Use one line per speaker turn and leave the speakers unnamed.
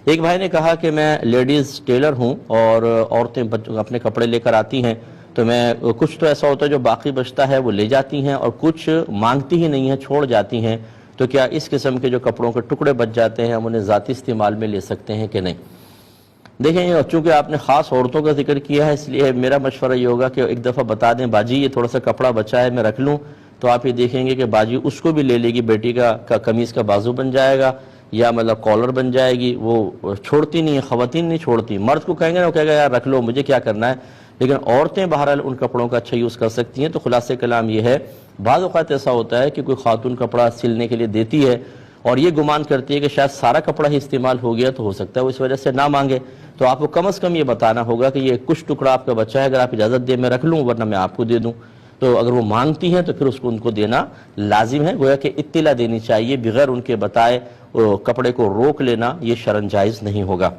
ایک بھائی نے کہا کہ میں لیڈیز ٹیلر ہوں اور عورتیں اپنے کپڑے لے کر آتی ہیں تو میں کچھ تو ایسا ہوتا ہے جو باقی بچتا ہے وہ لے جاتی ہیں اور کچھ مانگتی ہی نہیں ہیں، چھوڑ جاتی ہیں، تو کیا اس قسم کے جو کپڑوں کے ٹکڑے بچ جاتے ہیں ہم انہیں ذاتی استعمال میں لے سکتے ہیں کہ نہیں؟ دیکھیں، چونکہ آپ نے خاص عورتوں کا ذکر کیا ہے اس لیے میرا مشورہ یہ ہوگا کہ ایک دفعہ بتا دیں باجی یہ تھوڑا سا کپڑا بچا ہے میں رکھ لوں، تو آپ یہ دیکھیں گے کہ باجی اس کو بھی لے لے گی، بیٹی کا قمیص کا بازو بن جائے گا یا مطلب کالر بن جائے گی، وہ چھوڑتی نہیں ہے، خواتین نہیں چھوڑتی، مرد کو کہیں گے نا وہ کہے گا یار رکھ لو مجھے کیا کرنا ہے، لیکن عورتیں بہرحال ان کپڑوں کا اچھا یوز کر سکتی ہیں۔ تو خلاصہ کلام یہ ہے، بعض اوقات ایسا ہوتا ہے کہ کوئی خاتون کپڑا سلنے کے لیے دیتی ہے اور یہ گمان کرتی ہے کہ شاید سارا کپڑا ہی استعمال ہو گیا، تو ہو سکتا ہے وہ اس وجہ سے نہ مانگے، تو آپ کو کم از کم یہ بتانا ہوگا کہ یہ کچھ ٹکڑا آپ کا بچہ ہے، اگر آپ اجازت دیں میں رکھ لوں ورنہ میں آپ کو دے دوں، تو اگر وہ مانگتی ہیں تو پھر اس کو ان کو دینا لازم ہے، گویا کہ اطلاع دینی چاہیے، بغیر ان کے بتائے کپڑے کو روک لینا یہ شرعاً جائز نہیں ہوگا۔